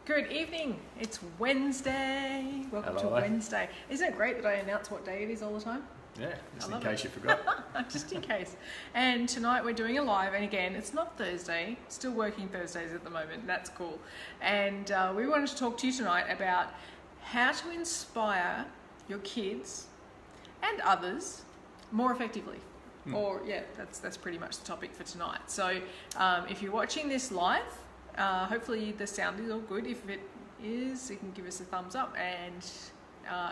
Good evening. It's Wednesday. Welcome Hello. to Wednesday. Isn't it great that I announce what day it is all the time? Yeah, just in case you forgot. Just in case. And tonight we're doing a live, and again, it's not Thursday. Still working Thursdays at the moment. That's cool. And we wanted to talk to you tonight about how to inspire your kids and others more effectively. Or yeah, that's pretty much the topic for tonight. So if you're watching this live, hopefully the sound is all good. If it is, you can give us a thumbs up, and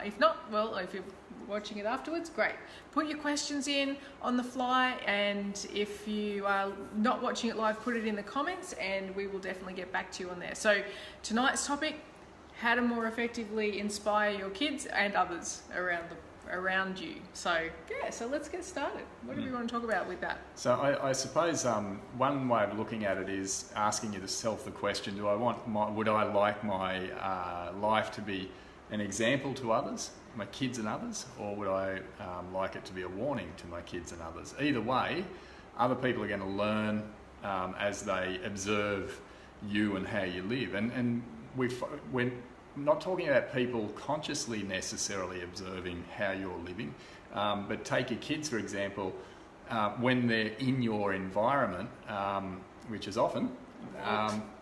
if not, well, if you're watching it afterwards, great. Put your questions in on the fly, and if you are not watching it live, put it in the comments and we will definitely get back to you on there. So tonight's topic, how to more effectively inspire your kids and others around you. So yeah, so let's get started. What do we want to talk about with that? So I suppose one way of looking at it is asking yourself the question: would I like my life to be an example to others, my kids and others, or would I like it to be a warning to my kids and others? Either way, other people are going to learn as they observe you and how you live. And we're not talking about people consciously necessarily observing how you're living, but take your kids, for example, when they're in your environment, which is often...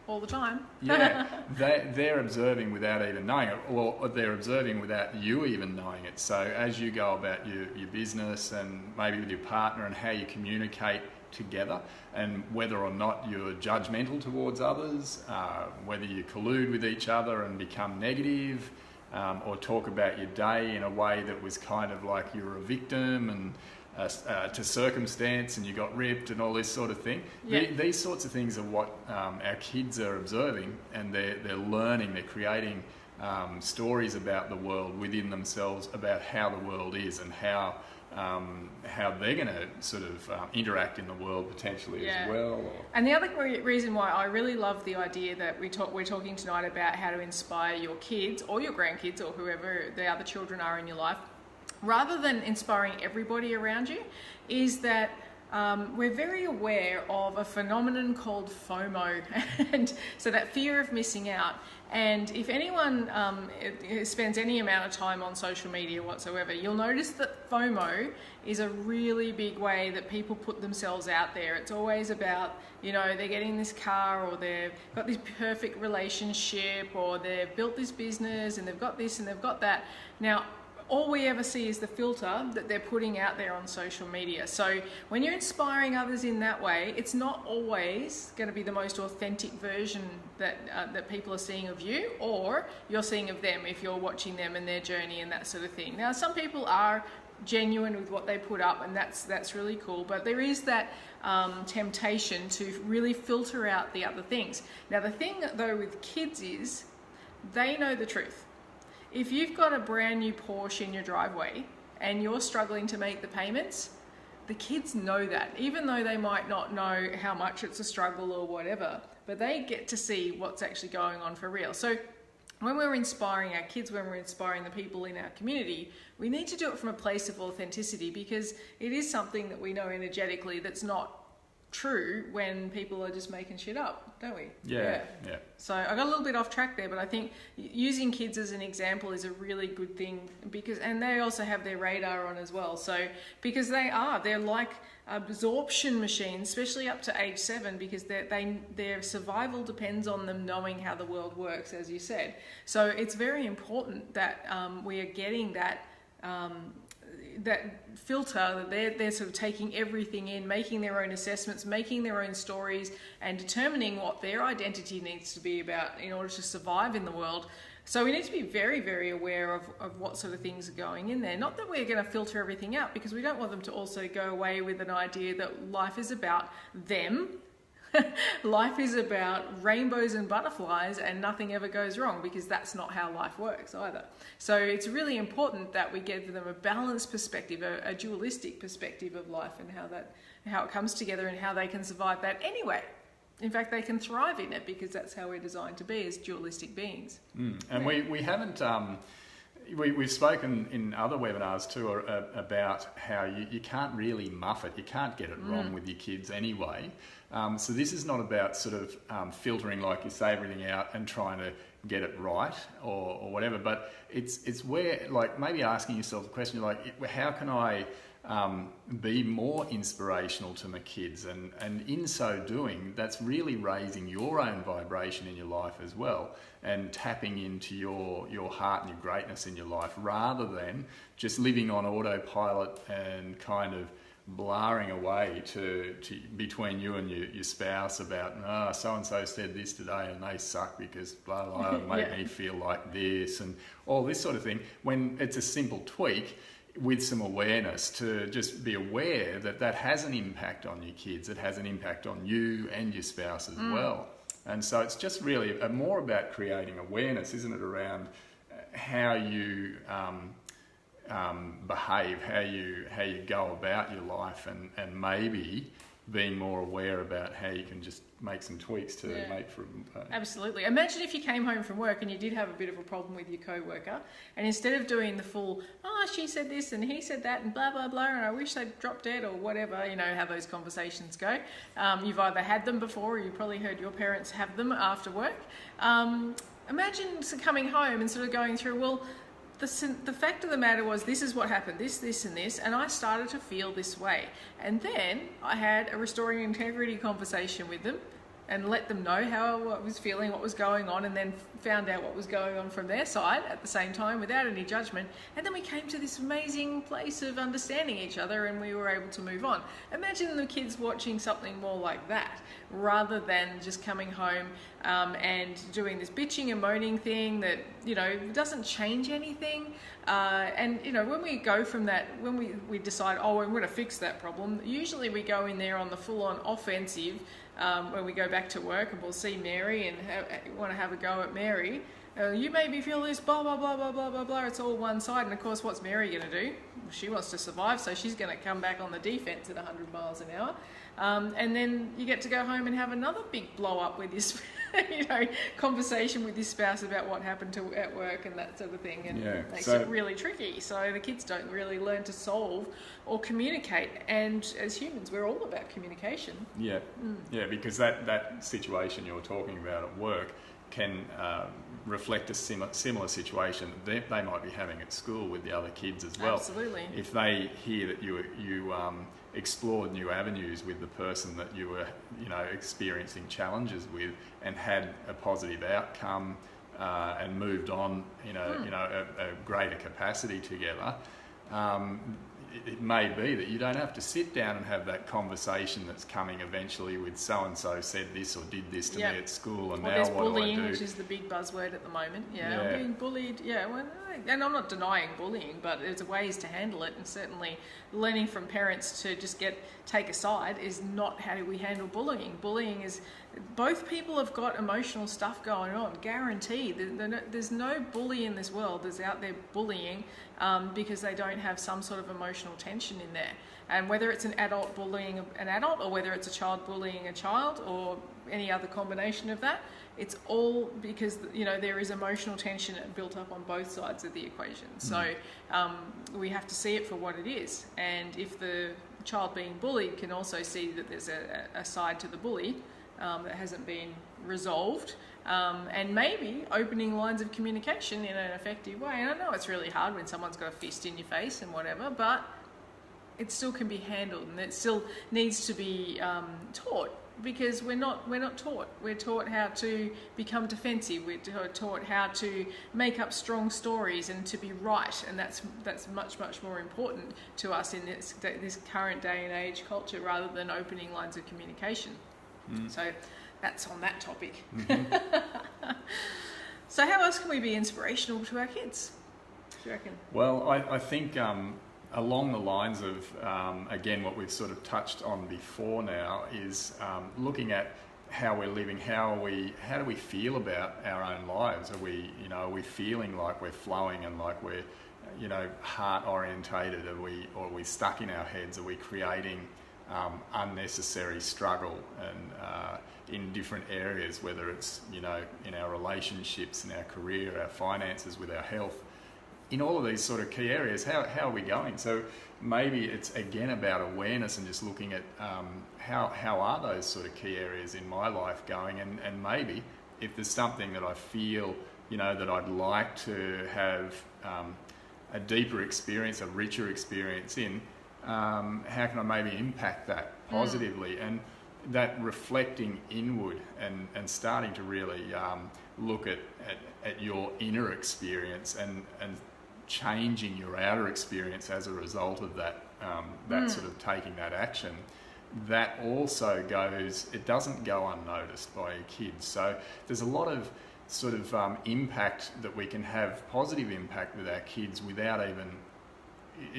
all the time. Yeah, they're observing without even knowing it, or they're observing without you even knowing it. So as you go about your business and maybe with your partner and how you communicate together, and whether or not you're judgmental towards others, whether you collude with each other and become negative, or talk about your day in a way that was kind of like you're a victim and to circumstance and you got ripped and all this sort of thing. Yeah. These sorts of things are what our kids are observing, and they're learning, they're creating stories about the world within themselves, about how the world is and how they're going to sort of interact in the world potentially as well. And the other reason why I really love the idea that we're talking tonight about how to inspire your kids or your grandkids or whoever the other children are in your life, rather than inspiring everybody around you, is that we're very aware of a phenomenon called FOMO, and so that fear of missing out. And if anyone spends any amount of time on social media whatsoever, you'll notice that FOMO is a really big way that people put themselves out there. It's always about, they're getting this car, or they've got this perfect relationship, or they've built this business and they've got this and they've got that. Now, all we ever see is the filter that they're putting out there on social media. So when you're inspiring others in that way, it's not always going to be the most authentic version that people are seeing of you, or you're seeing of them if you're watching them and their journey and that sort of thing. Now, some people are genuine with what they put up, and that's really cool, but there is that temptation to really filter out the other things. Now, the thing though with kids is they know the truth. If you've got a brand new Porsche in your driveway and you're struggling to make the payments, the kids know that, even though they might not know how much it's a struggle or whatever, but they get to see what's actually going on for real. So when we're inspiring our kids, when we're inspiring the people in our community, we need to do it from a place of authenticity, because it is something that we know energetically that's not true when people are just making shit up, don't we? Yeah. So I got a little bit off track there, but I think using kids as an example is a really good thing, and they also have their radar on as well. So because they're like absorption machines, especially up to age 7, because their survival depends on them knowing how the world works, as you said. So it's very important that we are getting that filter, that they're sort of taking everything in, making their own assessments, making their own stories, and determining what their identity needs to be about in order to survive in the world. So we need to be very, very aware of what sort of things are going in there. Not that we're going to filter everything out, because we don't want them to also go away with an idea that life is about them. Life is about rainbows and butterflies and nothing ever goes wrong, because that's not how life works either. So it's really important that we give them a balanced perspective, a dualistic perspective of life, and how it comes together and how they can survive that anyway. In fact, they can thrive in it, because that's how we're designed to be as dualistic beings. And we haven't we've spoken in other webinars too about how you can't really muff it. You can't get it wrong with your kids anyway. So this is not about sort of filtering, like you say, everything out and trying to get it right or whatever. But it's where, like, maybe asking yourself the question, like, how can I be more inspirational to my kids? And in so doing, that's really raising your own vibration in your life as well, and tapping into your heart and your greatness in your life, rather than just living on autopilot and kind of blaring away to between you and your spouse about, so-and-so said this today and they suck because blah, blah, blah, made me feel like this, and all this sort of thing, when it's a simple tweak with some awareness to just be aware that that has an impact on your kids. It has an impact on you and your spouse as well. And so it's just really more about creating awareness, isn't it, around how you behave, how you go about your life, and maybe being more aware about how you can just make some tweaks to make for... Absolutely. Imagine if you came home from work and you did have a bit of a problem with your co-worker, and instead of doing the full, she said this and he said that and blah, blah, blah, and I wish they'd drop dead or whatever, you know, how those conversations go. You've either had them before or you probably heard your parents have them after work. Imagine coming home and sort of going through, well, the fact of the matter was, this is what happened, this, and this, and I started to feel this way. And then I had a restoring integrity conversation with them and let them know how I was feeling, what was going on, and then found out what was going on from their side at the same time without any judgment. And then we came to this amazing place of understanding each other and we were able to move on. Imagine the kids watching something more like that, rather than just coming home and doing this bitching and moaning thing that, you know, doesn't change anything. And, you know, when we go from that, when we decide, we're going to fix that problem, usually we go in there on the full-on offensive. When we go back to work and we'll see Mary and want to have a go at Mary. You made me feel this, blah, blah, blah, blah, blah, blah, blah. It's all one side. And of course, what's Mary going to do? Well, she wants to survive, so she's going to come back on the defense at 100 miles an hour. And then you get to go home and have another big blow up with your, conversation with your spouse about what happened at work and that sort of thing. And it makes it really tricky. So the kids don't really learn to solve or communicate. And as humans, we're all about communication. Yeah, because that situation you're talking about at work can reflect a similar situation that they might be having at school with the other kids as well. Absolutely. If they hear that you explored new avenues with the person that you were, experiencing challenges with, and had a positive outcome and moved on, a greater capacity together. It may be that you don't have to sit down and have that conversation that's coming eventually with so-and-so said this or did this to me at school, and now what do I do? Bullying, which is the big buzzword at the moment. I'm being bullied. And I'm not denying bullying, but there's ways to handle it, and certainly learning from parents to just take a side is not how we handle bullying. Bullying is, both people have got emotional stuff going on, guaranteed. There's no bully in this world that's out there bullying because they don't have some sort of emotional tension in there. And whether it's an adult bullying an adult, or whether it's a child bullying a child, or any other combination of that, it's all because, there is emotional tension built up on both sides of the equation. So we have to see it for what it is. And if the child being bullied can also see that there's a side to the bully that hasn't been resolved, and maybe opening lines of communication in an effective way. And I know it's really hard when someone's got a fist in your face and whatever, but it still can be handled, and it still needs to be taught, because we're not taught. We're taught how to become defensive. We're taught how to make up strong stories and to be right, and that's much, much more important to us in this current day and age culture, rather than opening lines of communication. So that's on that topic. So how else can we be inspirational to our kids, do you reckon? Well, I think along the lines of, again, what we've sort of touched on before now is looking at how we're living, how do we feel about our own lives? Are we feeling like we're flowing and like we're, heart orientated? Are we stuck in our heads? Are we creating unnecessary struggle and in different areas, whether it's, in our relationships, in our career, our finances, with our health? in all of these sort of key areas, how are we going? So maybe it's again about awareness and just looking at how are those sort of key areas in my life going, and maybe if there's something that I feel, that I'd like to have a deeper experience, a richer experience in, how can I maybe impact that positively? And that reflecting inward and starting to really look at your inner experience and changing your outer experience as a result of that, sort of taking that action, that also it doesn't go unnoticed by your kids. So there's a lot of sort of impact that we can have, positive impact with our kids without even,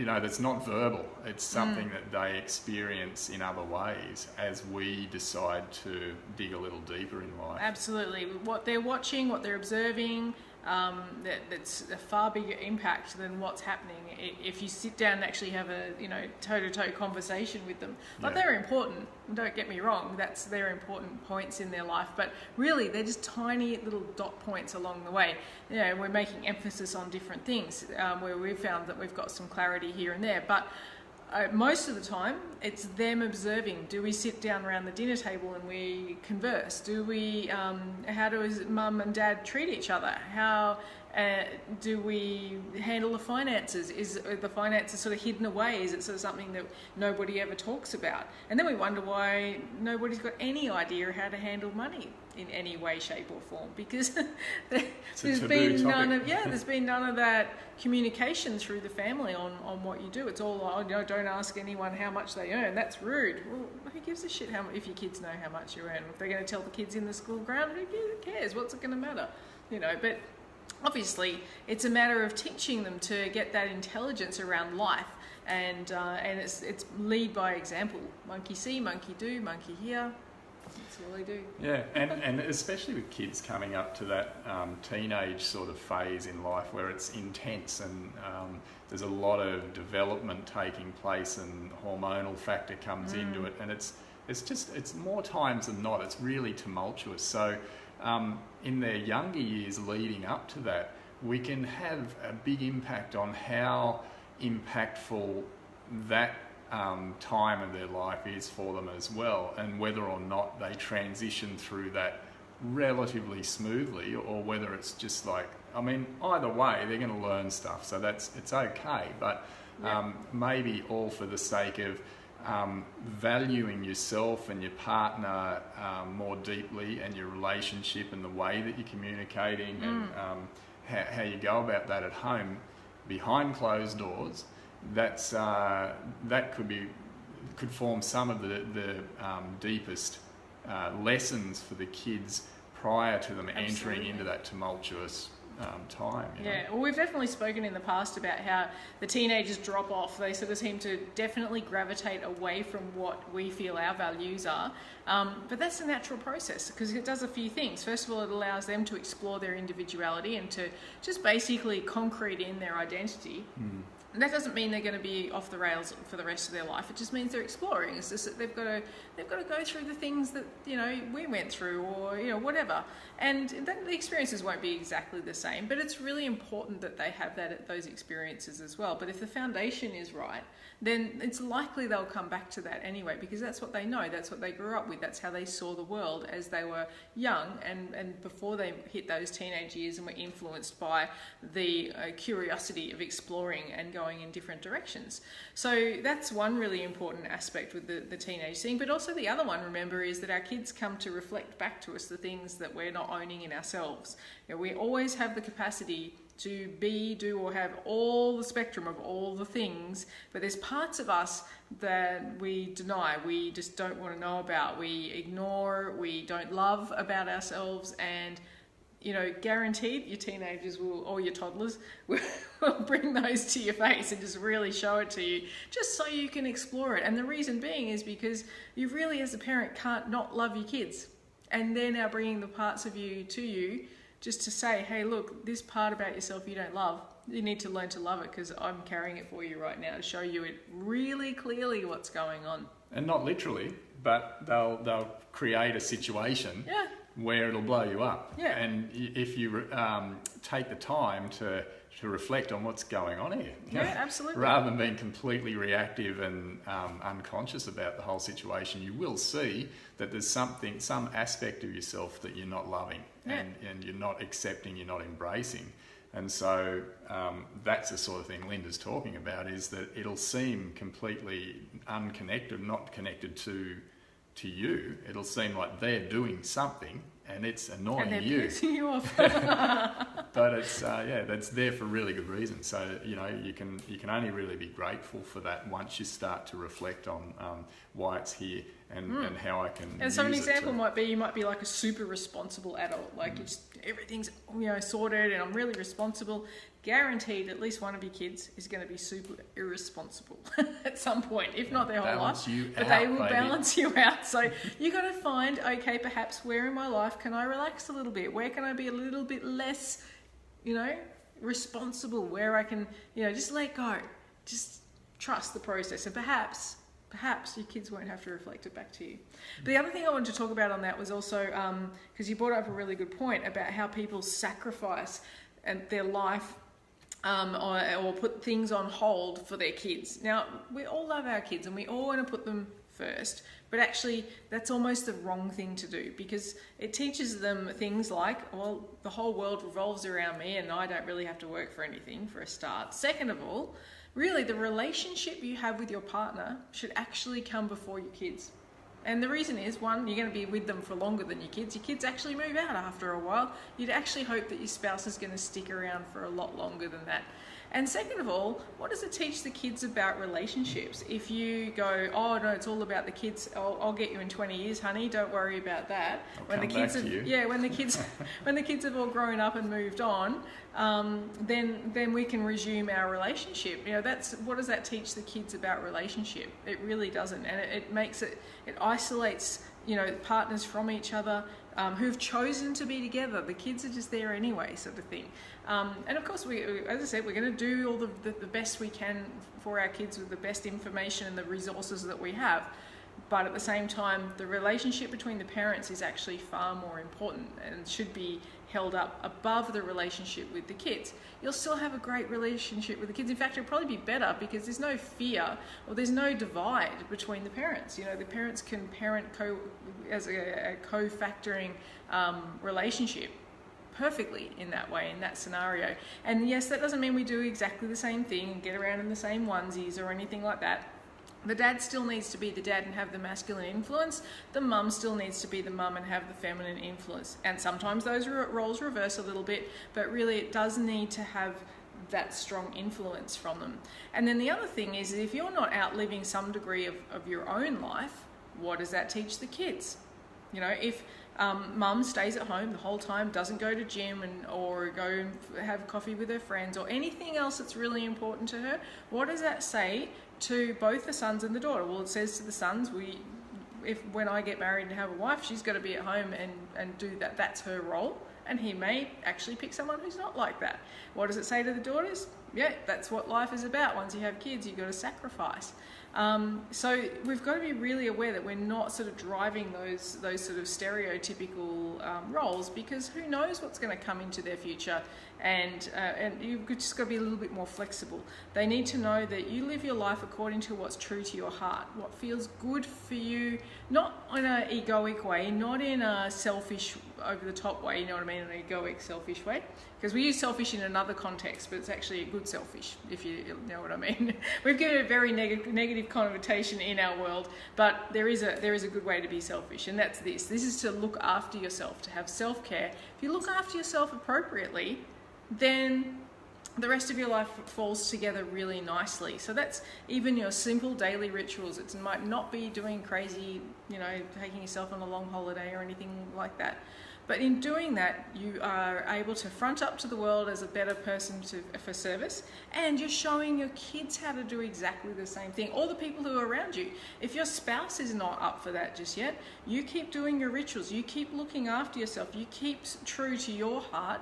that's not verbal. It's something that they experience in other ways as we decide to dig a little deeper in life. Absolutely. What they're watching, what they're observing, that's a far bigger impact than what's happening if you sit down and actually have a toe-to-toe conversation with them. But they're important, don't get me wrong, they're important points in their life, but really they're just tiny little dot points along the way. We're making emphasis on different things where we've found that we've got some clarity here and there, but most of the time it's them observing. Do we sit down around the dinner table and we converse? Do we how does mum and dad treat each other? How do we handle the finances? Is the finances sort of hidden away? Is it sort of something that nobody ever talks about? And then we wonder why nobody's got any idea how to handle money in any way, shape or form, because there's been none of that communication through the family on what you do. It's all, don't ask anyone how much they earn. That's rude. Well, who gives a shit if your kids know how much you earn? If they're going to tell the kids in the school ground, who cares? What's it going to matter? But obviously it's a matter of teaching them to get that intelligence around life, and it's lead by example. Monkey see, monkey do, monkey hear. That's all they do. Yeah, and especially with kids coming up to that teenage sort of phase in life where it's intense and there's a lot of development taking place and hormonal factor comes into it, and it's more times than not, it's really tumultuous. So in their younger years leading up to that, we can have a big impact on how impactful that time of their life is for them as well, and whether or not they transition through that relatively smoothly, or whether it's just like, either way they're going to learn stuff, so it's okay, but maybe all for the sake of valuing yourself and your partner more deeply, and your relationship and the way that you're communicating, and how you go about that at home behind closed doors. That could form some of the deepest lessons for the kids prior to them entering into that tumultuous time. Well, we've definitely spoken in the past about how the teenagers drop off. They sort of seem to definitely gravitate away from what we feel our values are. But that's a natural process because it does a few things. First of all, it allows them to explore their individuality and to just basically concrete in their identity. And that doesn't mean they're going to be off the rails for the rest of their life. It just means they're exploring. It's just that they've got to go through the things that we went through, or whatever. And then the experiences won't be exactly the same. But it's really important that they have those experiences as well. But if the foundation is right, then it's likely they'll come back to that anyway, because that's what they know. That's what they grew up with. That's how they saw the world as they were young and before they hit those teenage years and were influenced by the curiosity of exploring and going in different directions. So that's one really important aspect with the teenage thing. But also the other one, remember, is that our kids come to reflect back to us the things that we're not owning in ourselves. We always have the capacity to be, do, or have all the spectrum of all the things, but there's parts of us that we deny, we just don't want to know about, we ignore, we don't love about ourselves, and guaranteed your teenagers will, or your toddlers will bring those to your face and just really show it to you, just so you can explore it. And the reason being is because you really, as a parent, can't not love your kids, and they're now bringing the parts of you to you just to say, hey, look, this part about yourself you don't love, you need to learn to love it, because I'm carrying it for you right now to show you it really clearly what's going on. And not literally, but they'll create a situation where it'll blow you up. And if you take the time to reflect on what's going on here. Yeah, absolutely. Rather than being completely reactive and unconscious about the whole situation, you will see that there's some aspect of yourself that you're not loving, and you're not accepting, you're not embracing. And so that's the sort of thing Linda's talking about, is that it'll seem completely unconnected, not connected to you. It'll seem like they're doing something and it's annoying and they're you. pissing you off. But it's that's there for really good reason. So you can only really be grateful for that once you start to reflect on why it's here and how I can. And so an use it example to... might be, you might be like a super responsible adult, like you just, everything's sorted and I'm really responsible. Guaranteed, at least one of your kids is going to be super irresponsible at some point, if not their whole life. But they will balance you out. So you got to find, okay, perhaps where in my life can I relax a little bit? Where can I be a little bit less, responsible? Where I can, just let go, just trust the process, and perhaps your kids won't have to reflect it back to you. But the other thing I wanted to talk about on that was also, because you brought up a really good point about how people sacrifice their life or put things on hold for their kids. Now, we all love our kids and we all want to put them first, but actually that's almost the wrong thing to do, because it teaches them things like, well, the whole world revolves around me and I don't really have to work for anything, for a start. Second of all, really the relationship you have with your partner should actually come before your kids. And the reason is, one, you're going to be with them for longer than your kids. Your kids actually move out after a while. You'd actually hope that your spouse is going to stick around for a lot longer than that. And second of all, what does it teach the kids about relationships? If you go, oh no, it's all about the kids. I'll get you in 20 years, honey. Don't worry about that. When the kids have all grown up and moved on, then we can resume our relationship. What does that teach the kids about relationship? It really doesn't, and it isolates partners from each other who've chosen to be together. The kids are just there anyway, sort of thing. And of course, as I said, we're going to do all the best we can for our kids with the best information and the resources that we have. But at the same time, the relationship between the parents is actually far more important and should be held up above the relationship with the kids. You'll still have a great relationship with the kids. In fact, it'll probably be better because there's no fear or there's no divide between the parents. The parents can parent as a co-factoring relationship perfectly in that way, in that scenario. And yes, that doesn't mean we do exactly the same thing and get around in the same onesies or anything like that. The dad still needs to be the dad and have the masculine influence. The mum still needs to be the mum and have the feminine influence. And sometimes those roles reverse a little bit, but really it does need to have that strong influence from them. And then the other thing is, if you're not outliving some degree of your own life, what does that teach the kids? If mum stays at home the whole time, doesn't go to gym or go and have coffee with her friends or anything else that's really important to her, what does that say to both the sons and the daughter? Well, it says to the sons, when I get married and have a wife, she's got to be at home and do that. That's her role. And he may actually pick someone who's not like that. What does it say to the daughters? Yeah, that's what life is about. Once you have kids, you've got to sacrifice. So we've got to be really aware that we're not sort of driving those sort of stereotypical roles, because who knows what's going to come into their future, and you've just got to be a little bit more flexible. They need to know that you live your life according to what's true to your heart, what feels good for you, not in an egoic way, not in a selfish, over-the-top way, you know what I mean, an egoic, selfish way. Because we use selfish in another context, but it's actually a good selfish, if you know what I mean. We've given it a very negative connotation in our world, but there is a good way to be selfish, and that's this. This is to look after yourself, to have self-care. If you look after yourself appropriately, then the rest of your life falls together really nicely. So that's even your simple daily rituals. It might not be doing crazy, taking yourself on a long holiday or anything like that. But in doing that, you are able to front up to the world as a better person for service, and you're showing your kids how to do exactly the same thing, or the people who are around you. If your spouse is not up for that just yet, you keep doing your rituals, you keep looking after yourself, you keep true to your heart.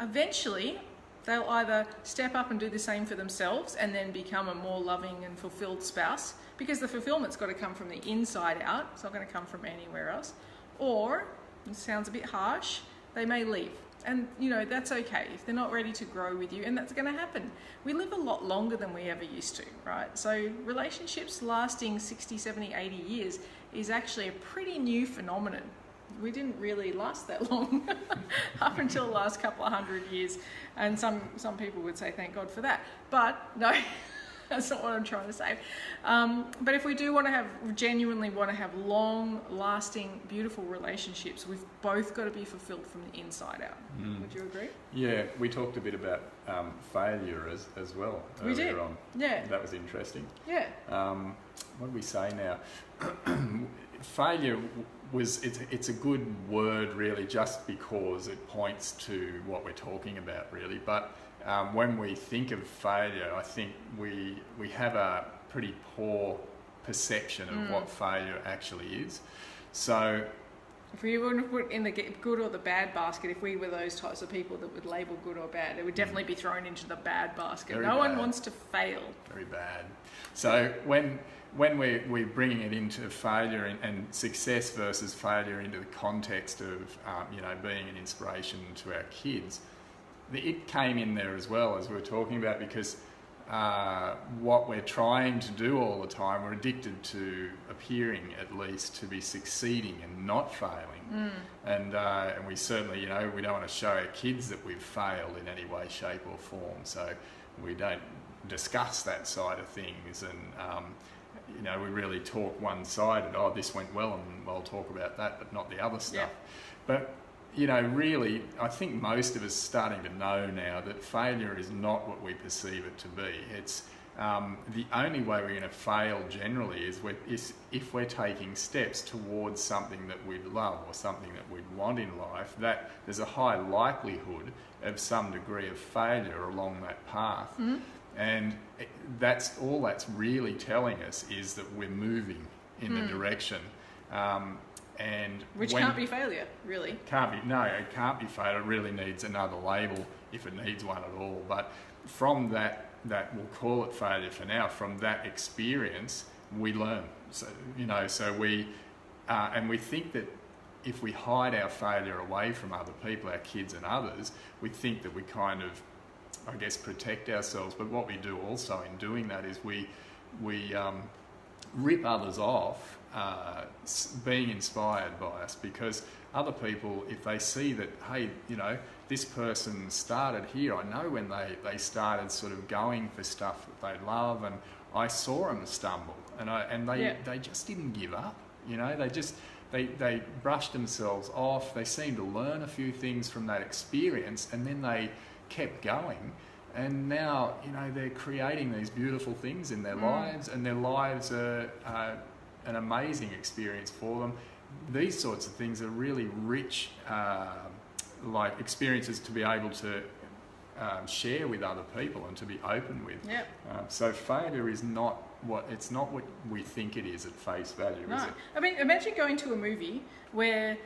Eventually, they'll either step up and do the same for themselves and then become a more loving and fulfilled spouse, because the fulfillment's got to come from the inside out. It's not going to come from anywhere else. Or, it sounds a bit harsh, they may leave. And, you know, that's okay if they're not ready to grow with you, and that's going to happen. We live a lot longer than we ever used to, right? So relationships lasting 60, 70, 80 years is actually a pretty new phenomenon. We didn't really last that long up until the last couple of 100 years. And some people would say, thank God for that. But no, that's not what I'm trying to say. But if we do genuinely want to have long lasting, beautiful relationships, we've both got to be fulfilled from the inside out. Would you agree? Yeah, we talked a bit about failure as well earlier on. Yeah. That was interesting. Yeah. What do we say now? Failure it's a good word really, just because it points to what we're talking about really. But when we think of failure, I think we have a pretty poor perception of what failure actually is. So if we wouldn't put in the good or the bad basket, if we were those types of people that would label good or bad, it would definitely be thrown into the bad basket. No one wants to fail. Very bad. So when we're bringing it into failure and success versus failure into the context of being an inspiration to our kids, it came in there as well, as we were talking about, because what we're trying to do all the time, we're addicted to appearing at least to be succeeding and not failing. And we certainly, we don't want to show our kids that we've failed in any way, shape or form. So we don't discuss that side of things, and we really talk one-sided. Oh, this went well, and I'll talk about that, but not the other stuff. But really, I think most of us are starting to know now that failure is not what we perceive it to be. It's the only way we're going to fail generally is if we're taking steps towards something that we'd love or something that we'd want in life, that there's a high likelihood of some degree of failure along that path. And that's all that's really telling us, is that we're moving in the direction. Which can't be failure, really. It can't be failure. It really needs another label, if it needs one at all. But from that we'll call it failure for now, from that experience, we learn. So, we think that if we hide our failure away from other people, our kids and others, we think that we kind of, I guess, protect ourselves. But what we do also in doing that is we rip others off being inspired by us, because other people, if they see that, hey, this person started here, I know when they started sort of going for stuff that they love, and I saw them stumble, and they just didn't give up. They brushed themselves off. They seemed to learn a few things from that experience, and then they kept going. And now, they're creating these beautiful things in their lives, and their lives are an amazing experience for them. These sorts of things are really rich, like experiences to be able to share with other people and to be open with. So failure is not what we think it is at face value, is it? I mean, imagine going to a movie where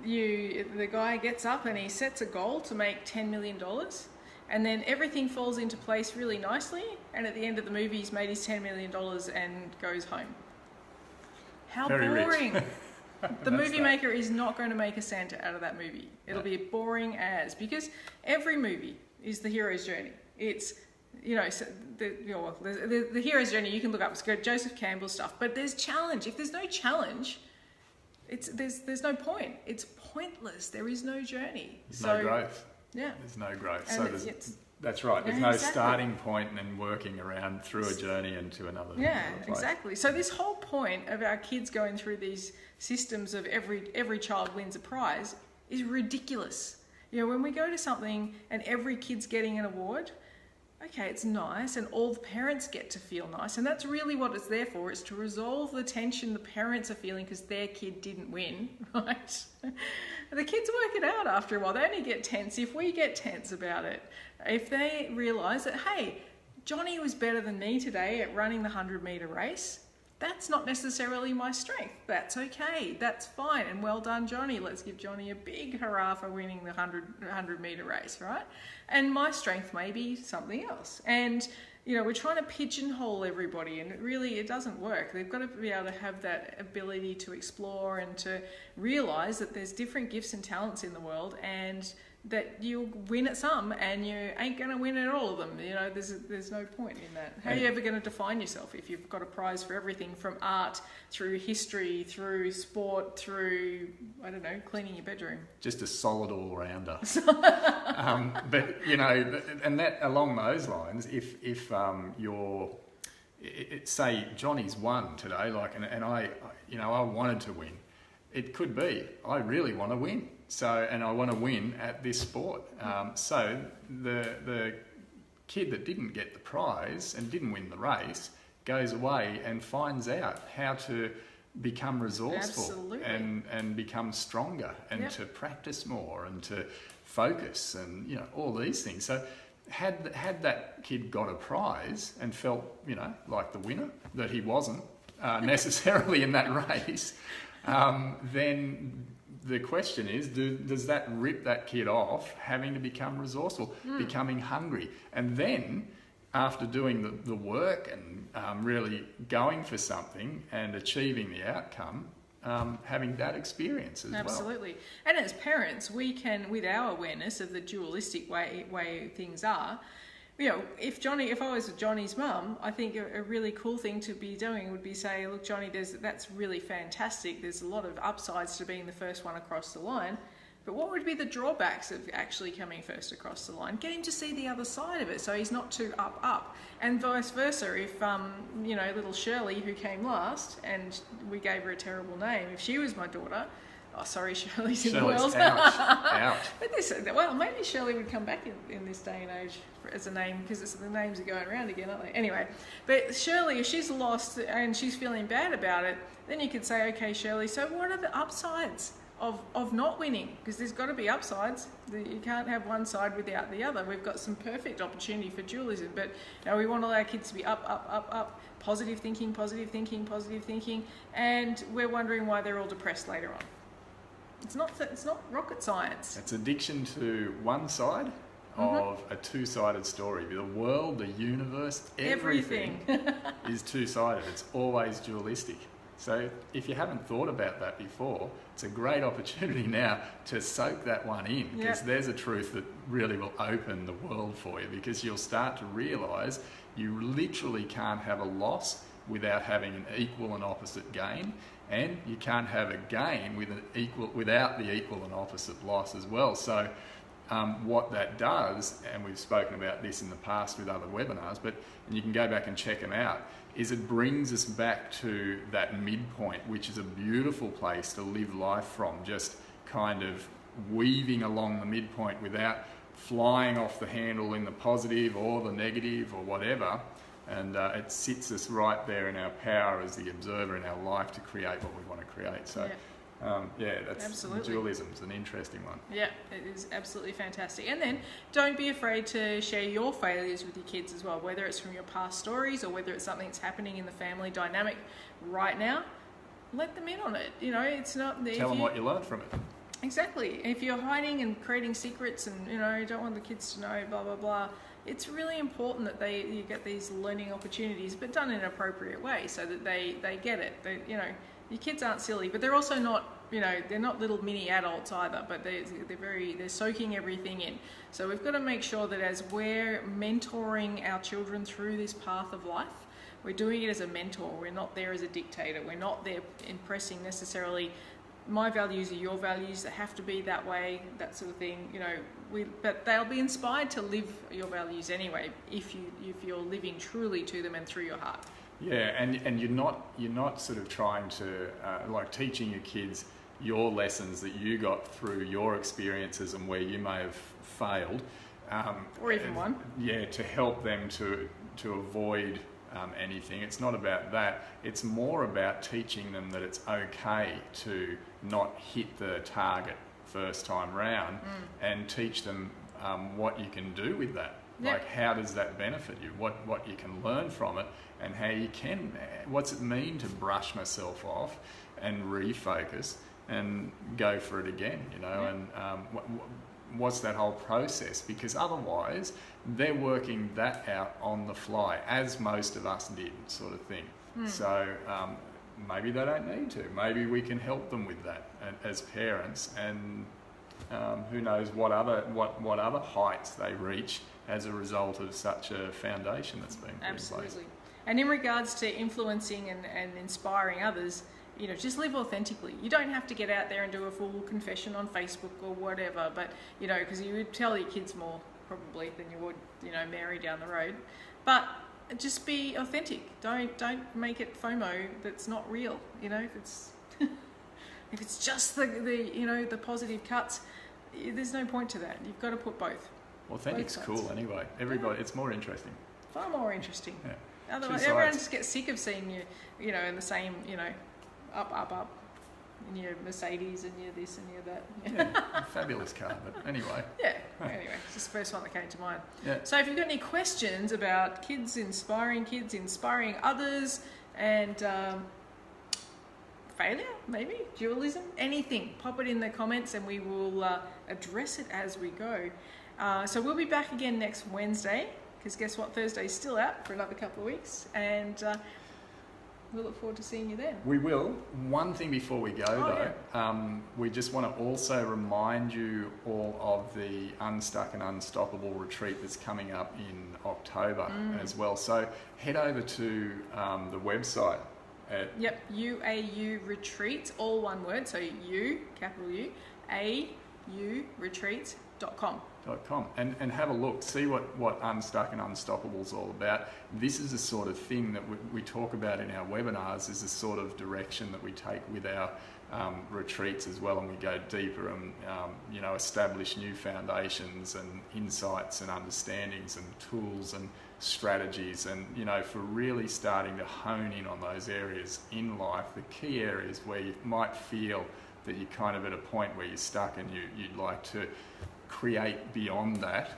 the guy gets up and he sets a goal to make $10 million. And then everything falls into place really nicely, and at the end of the movie he's made his $10 million and goes home. How Very boring. Rich. The movie maker is not going to make a cent out of that movie. It'll be boring as, because every movie is the hero's journey. It's, the hero's journey, you can look up, it's good, Joseph Campbell stuff, but there's challenge. If there's no challenge, there's no point. It's pointless. There is no journey. There's no growth. Yeah. There's no growth. And so that's right. There's no starting point and then working around through a journey into another. Yeah, exactly. So this whole point of our kids going through these systems of every child wins a prize is ridiculous. When we go to something and every kid's getting an award, okay, it's nice, and all the parents get to feel nice, and that's really what it's there for. It's to resolve the tension the parents are feeling because their kid didn't win, right? The kids work it out after a while. They only get tense if we get tense about it. If they realise that, hey, Johnny was better than me today at running the 100-metre race, that's not necessarily my strength. That's okay. That's fine. And well done, Johnny. Let's give Johnny a big hurrah for winning the 100-metre race, right? And my strength may be something else. And, we're trying to pigeonhole everybody, and it doesn't work. They've got to be able to have that ability to explore and to realise that there's different gifts and talents in the world, and that you'll win at some and you ain't going to win at all of them. You know, there's no point in that. How are you ever going to define yourself if you've got a prize for everything from art through history, through sport, through, I don't know, cleaning your bedroom? Just a solid all-rounder. But, you know, and that along those lines, if you're, say Johnny's won today, like, and I wanted to win. It could be, I really want to win. So, and I want to win at this sport. So the kid that didn't get the prize and didn't win the race goes away and finds out how to become resourceful and become stronger and to practice more and to focus and, you know, all these things. So had that kid got a prize and felt, you know, like the winner, that he wasn't necessarily in that race, then the question is, does that rip that kid off having to become resourceful, becoming hungry? And then, after doing the work and really going for something and achieving the outcome, having that experience as well. Absolutely. And as parents, we can, with our awareness of the dualistic way things are, you know, if I was Johnny's mum, I think a really cool thing to be doing would be say, look, Johnny, that's really fantastic. There's a lot of upsides to being the first one across the line. But what would be the drawbacks of actually coming first across the line? Get him to see the other side of it so he's not too up. And vice versa, if, you know, little Shirley, who came last, and we gave her a terrible name, if she was my daughter, oh, sorry, Shirley's in the world. Ouch. But well, maybe Shirley would come back in this day and age as a name, because the names are going around again, aren't they? Anyway, but Shirley, if she's lost and she's feeling bad about it, then you could say, okay, Shirley, so what are the upsides of not winning? Because there's got to be upsides. You can't have one side without the other. We've got some perfect opportunity for dualism, but you know, we want all our kids to be up, positive thinking, and we're wondering why they're all depressed later on. It's not rocket science. It's addiction to one side of a two-sided story. The world, the universe, everything is two-sided. It's always dualistic. So if you haven't thought about that before, it's a great opportunity now to soak that one in, because there's a truth that really will open the world for you, because you'll start to realise you literally can't have a loss without having an equal and opposite gain, and you can't have a gain without the equal and opposite loss as well. So what that does, and we've spoken about this in the past with other webinars, and you can go back and check them out, is it brings us back to that midpoint, which is a beautiful place to live life from, just kind of weaving along the midpoint without flying off the handle in the positive or the negative or whatever. And it sits us right there in our power as the observer in our life to create what we want to create. So, that's absolutely. Dualism's an interesting one. Yeah, it is absolutely fantastic. And then don't be afraid to share your failures with your kids as well, whether it's from your past stories or whether it's something that's happening in the family dynamic right now. Let them in on it. You know, it's not... Tell them what you learned from it. Exactly. If you're hiding and creating secrets and, you know, you don't want the kids to know, blah, blah, blah, it's really important that you get these learning opportunities, but done in an appropriate way so that they get it. You know, your kids aren't silly, but they're also not, you know, they're not little mini adults either, but they're soaking everything in. So we've got to make sure that as we're mentoring our children through this path of life, we're doing it as a mentor. We're not there as a dictator. We're not there impressing necessarily my values are your values, that have to be that way, that sort of thing, you know. But they'll be inspired to live your values anyway if you're living truly to them and through your heart. Yeah, and you're not sort of trying to like teaching your kids your lessons that you got through your experiences and where you may have failed, or even one. Yeah, to help them to avoid anything. It's not about that. It's more about teaching them that it's okay to not hit the target first time round, and teach them what you can do with that. Yep. Like, how does that benefit you? What you can learn from it, and how you can. What's it mean to brush myself off and refocus and go for it again? You know, yep. And what's that whole process? Because otherwise, they're working that out on the fly, as most of us did, sort of thing. So maybe they don't need to. Maybe we can help them with that as parents, and Who knows what other heights they reach as a result of such a foundation that's been put in place. Absolutely. And in regards to influencing and inspiring others, just live authentically. You don't have to get out there and do a full confession on Facebook or whatever, but, because you would tell your kids more probably than you would, Mary down the road. But just be authentic. Don't make it FOMO that's not real. If it's just the positive cuts, there's no point to that. You've got to put both. Authentic's cool anyway. Everybody, it's more interesting. Far more interesting. Yeah. Otherwise, everyone just gets sick of seeing you, in the same, up, in your Mercedes and your this and your that. Yeah, fabulous car, but anyway. Yeah, anyway, it's just the first one that came to mind. Yeah. So if you've got any questions about kids, inspiring others, and failure, maybe, dualism, anything, pop it in the comments and we will address it as we go. So we'll be back again next Wednesday, because guess what, Thursday's still out for another couple of weeks, and we'll look forward to seeing you then. We will. One thing before we go, we just want to also remind you all of the Unstuck and Unstoppable retreat that's coming up in October as well. So head over to the website. UAU Retreats, all one word, so U, capital U, AU Retreats.com. And have a look, see what Unstuck and Unstoppable is all about. This is the sort of thing that we talk about in our webinars, is the sort of direction that we take with our retreats as well, and we go deeper and establish new foundations and insights and understandings and tools and strategies, and for really starting to hone in on those areas in life, the key areas where you might feel that you're kind of at a point where you're stuck and you'd like to create beyond that.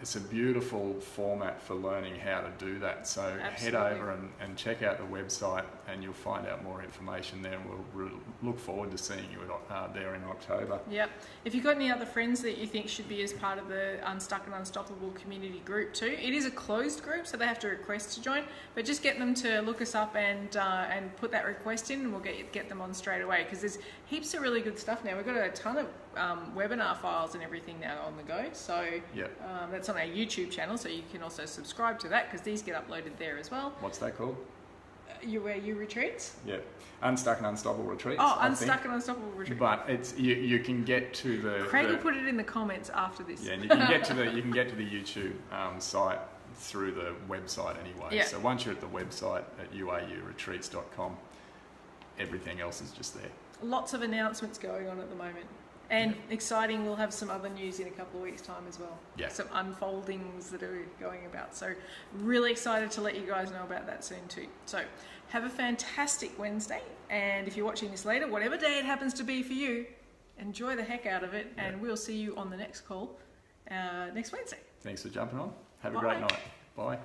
It's a beautiful format for learning how to do that. So Head over and check out the website, and you'll find out more information there, and we'll look forward to seeing you there in October. Yep. If you've got any other friends that you think should be as part of the Unstuck and Unstoppable community group too, it is a closed group, so they have to request to join, but just get them to look us up and put that request in, and we'll get them on straight away, because there's heaps of really good stuff now. We've got a ton of webinar files and everything now on the go, so that's on our YouTube channel, so you can also subscribe to that, because these get uploaded there as well. What's that called? UAU Retreats? Yeah, Unstuck and Unstoppable Retreats. Oh, Unstuck and Unstoppable Retreats. But it's you can get to the. Craig will put it in the comments after this. Yeah, and you can get to the YouTube site through the website anyway. Yeah. So once you're at the website at uauretreats.com, everything else is just there. Lots of announcements going on at the moment. And exciting, we'll have some other news in a couple of weeks' time as well. Yeah. Some unfoldings that are going about. So really excited to let you guys know about that soon too. So have a fantastic Wednesday. And if you're watching this later, whatever day it happens to be for you, enjoy the heck out of it. Yeah. And we'll see you on the next call next Wednesday. Thanks for jumping on. Have a great night. Bye.